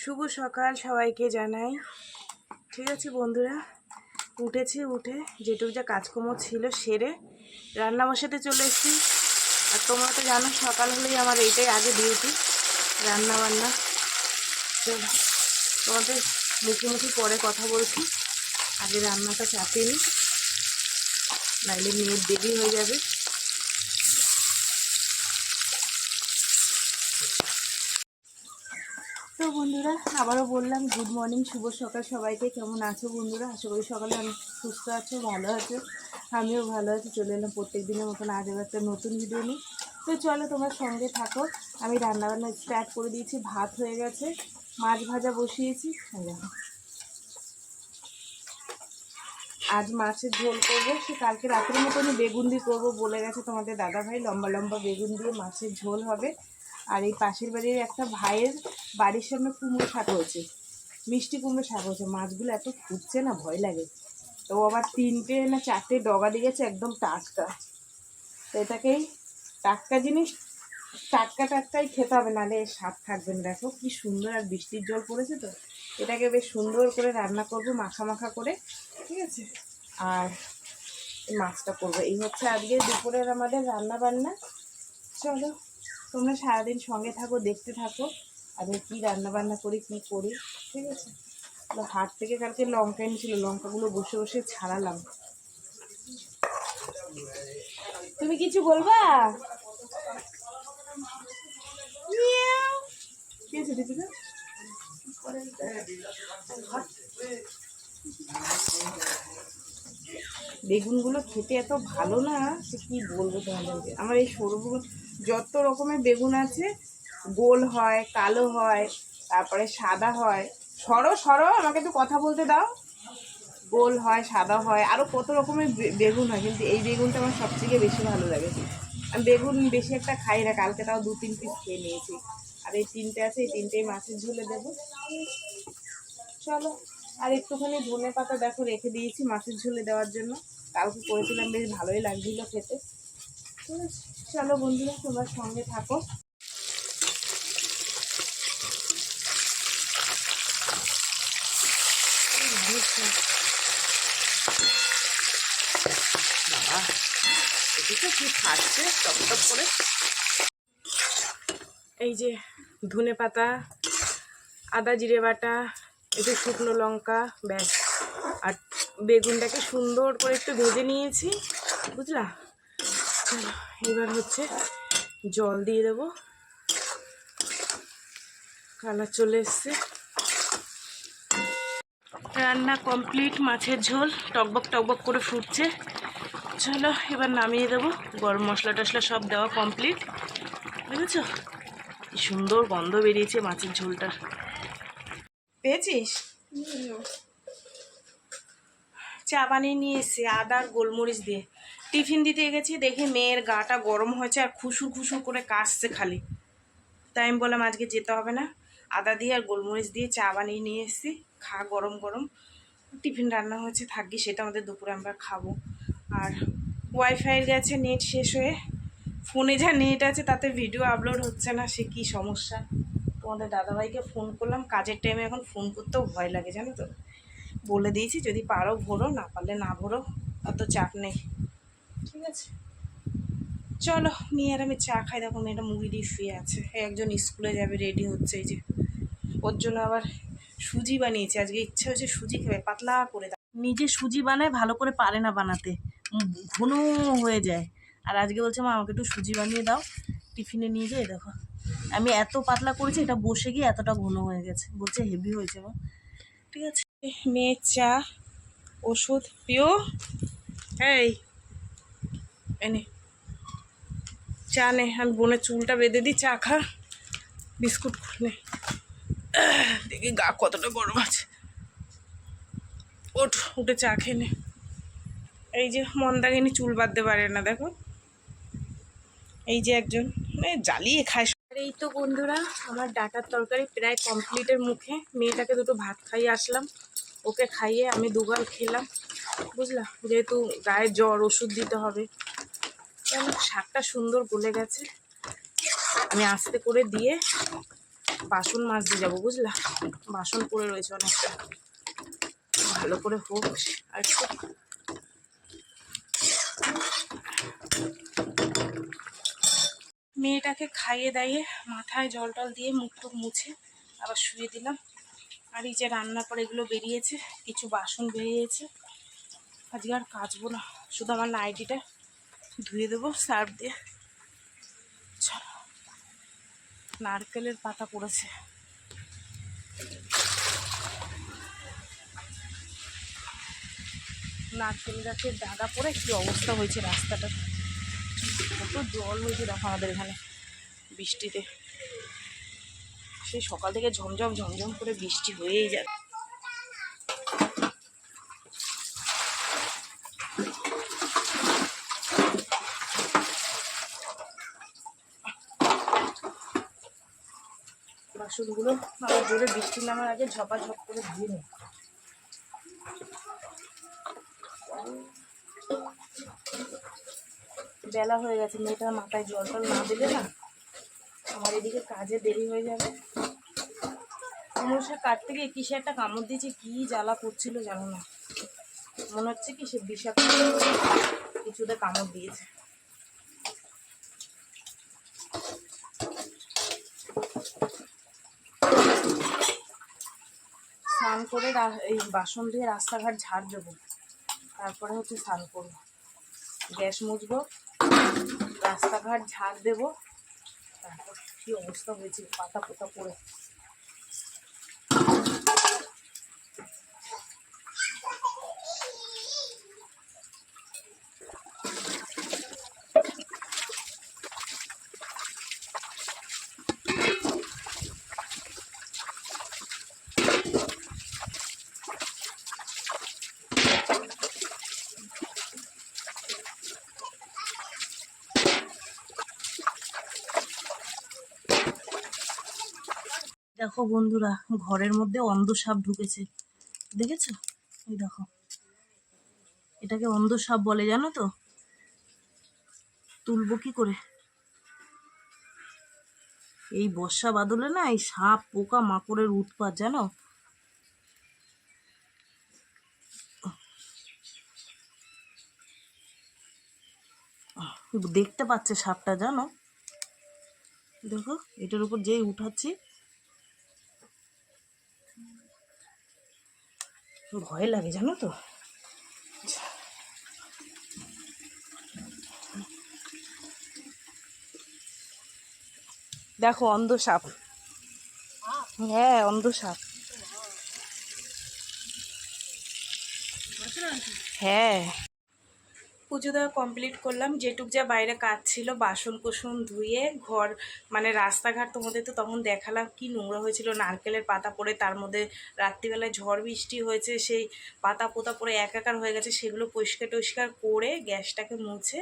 শুভ সকাল সবাইকে জানাই। ঠিক আছে বন্ধুরা, উঠেছি, উঠে যেটুকু যা কাজকর্ম ছিল সেরে রান্না বসাতে চলে এসেছি। আর তোমরা তো জানো সকাল হলেই আমার এইটাই আগে ডিউটি, রান্না বান্না। চলো তোমাদের মুখোমুখি পরে কথা বলছি, আগে রান্নাটা চাপিয়ে নিই, নাইলে মেয়ের দেরি হয়ে যাবে। তো বন্ধুরা আবারও বললাম গুড মর্নিং, শুভ সকাল সবাইকে। কেমন আছো বন্ধুরা? আশা করি সকালে অনেক সুস্থ আছো, ভালো আছো, আমিও ভালো আছি। চলে এলাম প্রত্যেক দিনের মতন আজও একটা নতুন ভিডিও নিই। তো চলো তোমার সঙ্গে থাকো। আমি রান্নাবান্না স্টার্ট করে দিয়েছি, ভাত হয়ে গেছে, মাছ ভাজা বসিয়েছি। আজ মাছের ঝোল করবো, সে কালকে রাতের মতনই বেগুন দিয়ে করবো বলে গেছে তোমাদের দাদাভাই। লম্বা লম্বা বেগুন দিয়ে মাছের ঝোল হবে। আর এই পাশের বাড়ির একটা ভাইয়ের বাড়ির সামনে কুমড়ো শাক হয়েছে, মিষ্টি কুমড়ো শাক হয়েছে। মাছগুলো এত ফুটছে না, ভয় লাগে। তো আবার 3টে না 4টে ডগা দিয়ে গেছে, একদম টাটকা। তো এটাকেই টাটকা জিনিস টাটকাই খেতে হবে, নাহলে স্বাদ থাকবে না। দেখো কি সুন্দর, আর বৃষ্টির জল পড়েছে তো এটাকে বেশ সুন্দর করে রান্না করবো, মাখা মাখা করে। ঠিক আছে, আর মাছটা করবো। এই হচ্ছে আজকে দুপুরের আমাদের রান্না বান্না। চলো তোমরা সারাদিন সঙ্গে থাকো, দেখতে থাকো আজকে কী রান্না বান্না করি, কী করি। ঠিক আছে, হাট থেকে কালকে লঙ্কা এনেছিল, লঙ্কাগুলো বসে বসে ছাড়ালাম। তুমি কিছু বলবা? বেগুনগুলো খেতে এত ভালো না, সে কি বলবো তোমাদেরকে। আমার এই সরুগুলো যত রকমের বেগুন আছে, গোল হয়, কালো হয়, তারপরে সাদা হয়। সরো সরো, আমাকে একটু কথা বলতে দাও। গোল হয়, সাদা হয়, আরও কত রকমের বেগুন হয়, কিন্তু এই বেগুনটা আমার সবথেকে বেশি ভালো লাগে। আমি বেগুন বেশি একটা খাই না, কালকে তাও 2-3 পিস খেয়ে নিয়েছি। আর এই 3টে আছে, এই 3টেই মাছের ঝোলে দেবো। চলো, আর একটুখানি ধনে পাতা দেখো রেখে দিয়েছি মাছের ঝোলে দেওয়ার জন্য, কালকে করেছিলাম, বেশ ভালোই লাগছিল খেতে। ঠিক আছে, চলো বন্ধুরা তোমরা সঙ্গে থাকো। বাবা এদিকে কি খাচ্ছে টপ টপ করে। এই যে ধনে পাতা, আদা জিরে বাটা, একটু শুকনো লঙ্কা, ব্যাস। আর বেগুনটাকে সুন্দর করে একটু ভেজে নিয়েছি, বুঝলা। এবার হচ্ছে জল দিয়ে দেবো, কালার চলে এসছে। রান্না কমপ্লিট, মাছের ঝোল টকবক টকবক করে ফুটছে। চলো এবার নামিয়ে দেবো, গরম মশলা টশলা সব দেওয়া কমপ্লিট। বুঝেছো কি সুন্দর গন্ধ বেরিয়েছে মাছের ঝোলটার, পেয়েছিস? চা বানিয়ে নিয়ে এসেছি আদা আর গোলমরিচ দিয়ে। টিফিন দিতে গেছি, দেখি মেয়ের গাটা গরম হয়েছে আর খুসুর খুসুর করে কাশছে খালি। তাই আমি বললাম আজকে যেতে হবে না, আদা দিয়ে আর গোলমরিচ দিয়ে চা বানিয়ে নিয়ে এসেছি, খা গরম গরম। টিফিন রান্না হয়েছে, থাকি, সেটা আমাদের দুপুরে আমরা খাবো। আর ওয়াইফাইয়ের গেছে নেট শেষ হয়ে, ফোনে যা নেট আছে তাতে ভিডিও আপলোড হচ্ছে না, সে কী সমস্যা। তোমাদের দাদাভাইকে ফোন করলাম, কাজের টাইমে এখন ফোন করতেও ভয় লাগে জানো তো। বলে দিয়েছি যদি পারো ভরো, না পারলে না ভরো, অত চাপ নেই। ঠিক আছে, চলো নিয়ে আর আমি চা খাই। দেখো মেয়েটা মুভি দিয়ে শুয়ে আছে, একজন স্কুলে যাবে রেডি হচ্ছে। এই যে ওর জন্য আবার সুজি বানিয়েছে, আজকে ইচ্ছা হয়েছে সুজি খাবে, পাতলা করে। নিজে সুজি বানায়, ভালো করে পারে না বানাতে, ঘন হয়ে যায়। আর আজকে বলছে মা আমাকে একটু সুজি বানিয়ে দাও, টিফিনে নিয়ে যাই। দেখো আমি এত পাতলা করেছি, এটা বসে গিয়ে এতটা ঘন হয়ে গেছে, বলছে হেভি হয়েছে মা। ঠিক আছে, মেয়ের চা, ওষুধ পিও। এই এনে চা নে, আমি বোনের চুলটা বেঁধে দিই, চা খা, বিস্কুট নে। দেখি গা কতটা গরম আছে, ওঠ, উঠে চা খেয়ে নে। এই যে মন্দাকিনী চুল বাঁধতে পারে না, দেখো এই যে একজন জ্বালিয়ে খায়। আর এই তো বন্ধুরা আমার ডাটার তরকারি প্রায় কমপ্লিটের মুখে। মেয়েটাকে দুটো ভাত খাইয়ে আসলাম, ওকে খাইয়ে আমি দুগাল খেলাম, বুঝলা, যেহেতু গায়ে জ্বর, ওষুধ দিতে হবে। শাকটা সুন্দর গলে গেছে, আমি আস্তে করে দিয়ে বাসন মাজতে যাবো, বুঝলা? বাসন পড়ে রয়েছে অনেকটা, ভালো করে হোক। আর একটু মেয়েটাকে খাইয়ে দাইয়ে মাথায় জল টল দিয়ে মুখ টুক মুছে আবার শুয়ে দিলাম। আর এই যে রান্নার পর এগুলো বেরিয়েছে, কিছু বাসন বেরিয়েছে, আজকে আর কাচবো না, শুধু আমার নাইটিটা ধুয়ে দেবো সার্ফ দিয়ে। নারকেলের পাতা পড়েছে, নারকেল গাছের ডাগা পড়ে কি অবস্থা হয়েছে রাস্তাটা, কত জল হয়েছে দেখো আমাদের এখানে বৃষ্টিতে। সেই সকাল থেকে ঝমঝম ঝমঝম করে বৃষ্টি হয়েই যায়। বাসনগুলো আবার জোরে বৃষ্টি নামার আগে ঝপাঝপ করে ধুয়ে নেই। বেলা হয়ে গেছে, মেয়েটার মাথায় জল টল না দিলে না আমার এদিকে কাজে দেরি হয়ে যাবে। মশা কাটতে গিয়ে কিসে একটা কামড় দিয়েছে, কি জ্বালা করছিল জানো না, মনে হচ্ছে কি সে বিষাক্ত কিছুতে কামড় দিয়েছে। স্নান করে এই বাসন দিয়ে রাস্তাঘাট ঝাড় দেবো, তারপরে হচ্ছে স্নান করবো, গ্যাস মুছবো, রাস্তাঘাট ঝাড় দেবো। তারপর কি অবস্থা হয়েছে পাতা পোতা পড়ে। দেখো বন্ধুরা, ঘরের মধ্যে অন্ধ সাপ ঢুকেছে, দেখেছো? এই দেখো, এটাকে অন্ধ সাপ বলে জানো তো? তুলবো কি করে? এই বর্ষা বাদলে না এই সাপ পোকা মাকড়ের উৎপাত জানো। দেখতে পাচ্ছে সাপটা জানো, দেখো এটার উপর যেই উঠাচ্ছি ভয় লাগে জানো তো। দেখো অন্ধ সাপ, হ্যাঁ অন্ধ সাপ, হ্যাঁ। পুজো দেওয়া কমপ্লিট করলাম, যেটুক যা বাইরে কাজ ছিল বাসন কোসন ধুয়ে ঘর মানে রাস্তাঘাট তোমাদের তো তখন দেখালাম কি নোংরা হয়েছিল, নারকেলের পাতা পড়ে, তার মধ্যে রাত্রিবেলায় ঝড় বৃষ্টি হয়েছে, সেই পাতা পোতা পড়ে একাকার হয়ে গেছে, সেগুলো পরিষ্কার টরিষ্কার করে গ্যাসটাকে মুছে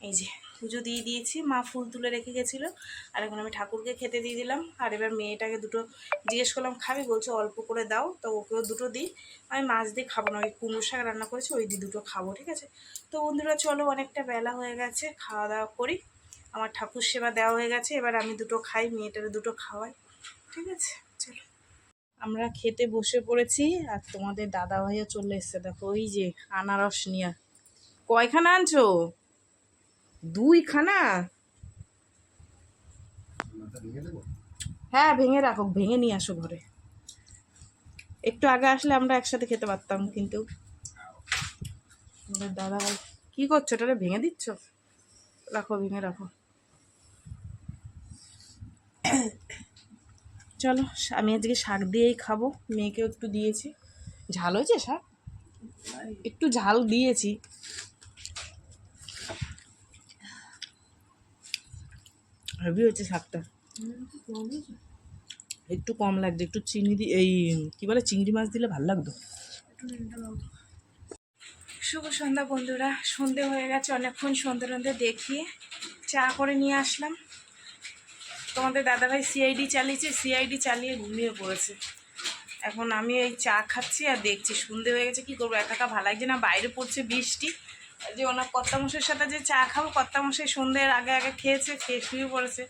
এই যে পুজো দিয়ে দিয়েছি। মা ফুল তুলে রেখে গেছিলো, আর এখন আমি ঠাকুরকে খেতে দিয়ে দিলাম। আর এবার মেয়েটাকে দুটো জিজ্ঞেস করলাম খাবি, বলছে অল্প করে দাও, তো ওকেও দুটো দিই। আমি মাছ দিয়ে খাবো না, ওই কুমড়ো শাক রান্না করেছি ওই দিয়ে দুটো খাবো, ঠিক আছে? তো বন্ধুরা চলো, অনেকটা বেলা হয়ে গেছে, খাওয়া দাওয়া করি। আমার ঠাকুর সেবা দেওয়া হয়ে গেছে, এবার আমি দুটো খাই, মেয়েটারে দুটো খাওয়াই, ঠিক আছে? চলো, আমরা খেতে বসে পড়েছি। আর তোমাদের দাদা ভাইও চলে এসছে, দেখো ওই যে আনারস নিয়ে। কয়খানা আনছো? 2খানা? হ্যাঁ ভেঙে রাখো, ভেঙে নিয়ে আসো ঘরে। একটু আগে আসলে আমরা একসাথে খেতে পারতাম, কিন্তু দাদা ভাই কি করছো, ওটা ভেঙে দিচ্ছ? রাখো, ভেঙে রাখো। চলো, আমি আজকে শাক দিয়েই খাবো, মেয়েকেও একটু দিয়েছি। ঝাল হয়েছে শাক, একটু ঝাল দিয়েছি। হেভি হয়েছে শাকটা, একটু কম লাগছে, একটু চিনি দিয়ে এই কী বলে চিংড়ি মাছ দিলে ভালো লাগতো। শুভ সন্ধ্যা বন্ধুরা, সন্ধে হয়ে গেছে, অনেকক্ষণ সন্ধে টন্ধে দেখিয়ে চা করে নিয়ে আসলাম। তোমাদের দাদাভাই সিআইডি চালিয়েছে, সিআইডি চালিয়ে ঘুমিয়ে পড়েছে। এখন আমি এই চা খাচ্ছি আর দেখছি, সন্ধে হয়ে গেছে, কী করবো, একা একা ভালো লাগছে না, বাইরে পড়ছে বৃষ্টি। যে ওনার কর্তামশাইয়ের সাথে যে চা খাবো, কর্তামশাই সন্ধ্যের আগে আগে খেয়েছে, খেয়ে শুয়ে পড়েছে।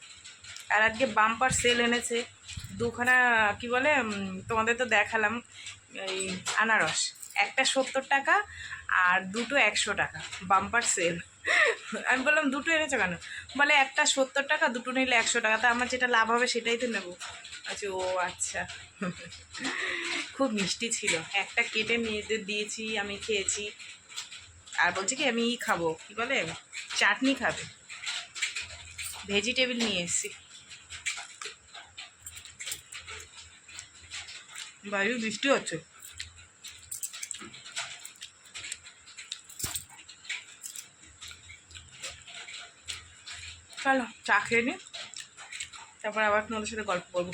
আর আজকে বাম্পার সেল এনেছে দুখানা, কি বলে তোমাদের তো দেখালাম এই আনারস, একটা 70 টাকা আর দুটো 100 টাকা, বাম্পার সেল। আমি বললাম দুটো এনেছো কেন? বলে একটা 70 টাকা, দুটো নিলে 100 টাকা, তা আমার যেটা লাভ হবে সেটাই তো নেবো। আচ্ছা, ও আচ্ছা। খুব মিষ্টি ছিল, একটা কেটে মেয়েদের দিয়েছি, আমি খেয়েছি। আর বলছে কি আমি খাবো, কি বলে চাটনি খাবে, ভেজিটেবল নিয়ে এসেছি। বাইরে বৃষ্টি হচ্ছে। চলো চা খেয়ে নি, তারপর আবার তোমাদের সাথে গল্প করবো।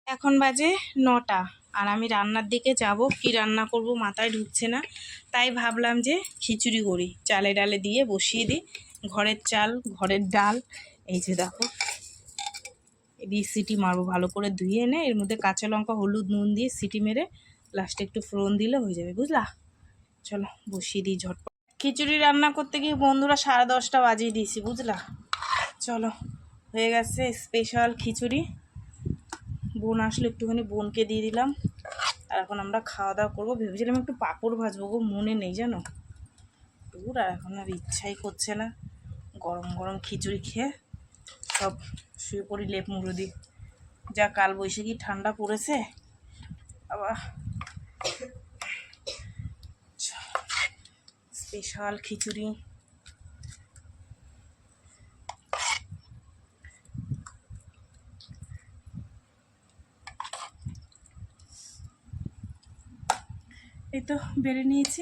এখন বাজে 9টা, আর আমি রান্নার দিকে যাব। কি রান্না করব মাথায় ঢুকছে না, তাই ভাবলাম যে খিচুড়ি করি, চালে ডালে দিয়ে বসিয়ে দিই। ঘরের চাল, ঘরের ডাল, এই যে দেখো, দিয়ে সিটি মারবো ভালো করে, ধুয়ে এনে এর মধ্যে কাঁচা লঙ্কা, হলুদ, নুন দিয়ে সিটি মেরে লাস্টে একটু ফোড়ন দিলে হয়ে যাবে, বুঝলা? চলো বসিয়ে দিই ঝটপট। খিচুড়ি রান্না করতে গিয়ে বন্ধুরা 10:30 বাজিয়ে দিয়েছি, বুঝলা? চলো, হয়ে গেছে স্পেশাল খিচুড়ি। বোন আসলে একটুখানি বোনকে দিয়ে দিলাম, আর এখন আমরা খাওয়া দাওয়া করবো। ভেবেছিলাম একটু পাঁপড় ভাজবো, গো মনে নেই জানো, দূর, আর এখন আর ইচ্ছাই করছে না। গরম গরম খিচুড়ি খেয়ে সব শুয়ে পড়ি লেপ মুড়ো দিই। যা কাল বৈশাখী ঠান্ডা পড়েছে আবার। স্পেশাল খিচুড়ি। এই তো বেড়ে নিয়েছি,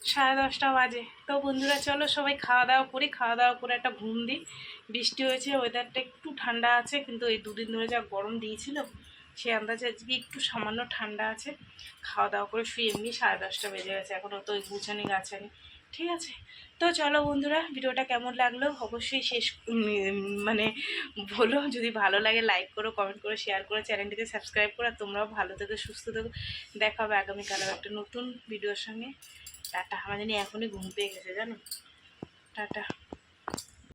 10:30 বাজে। তো বন্ধুরা চলো সবাই খাওয়া দাওয়া করি, খাওয়া দাওয়া করে একটা ঘুম দিই। বৃষ্টি হয়েছে, ওয়েদারটা একটু ঠান্ডা আছে, কিন্তু এই দুদিন ধরে যা গরম দিয়েছিল সে আন্দাজে আজকে একটু সামান্য ঠান্ডা আছে। খাওয়া দাওয়া করে শুয়ে এমনি 10:30 বেজে গেছে, এখনও তো ওই গুছানি গাছানি। ঠিক আছে, তো চলো বন্ধুরা, ভিডিওটা কেমন লাগলো অবশ্যই মানে বলো। যদি ভালো লাগে লাইক করো, কমেন্ট করো, শেয়ার করো, চ্যানেলটিকে সাবস্ক্রাইব করো। আর তোমরাও ভালো থেকো, সুস্থ থেকো। দেখা হবে আগামীকাল একটা নতুন ভিডিওর সঙ্গে। টাটা। আমার জানি এখনই ঘুম পেয়ে গেছে জানো। টাটা।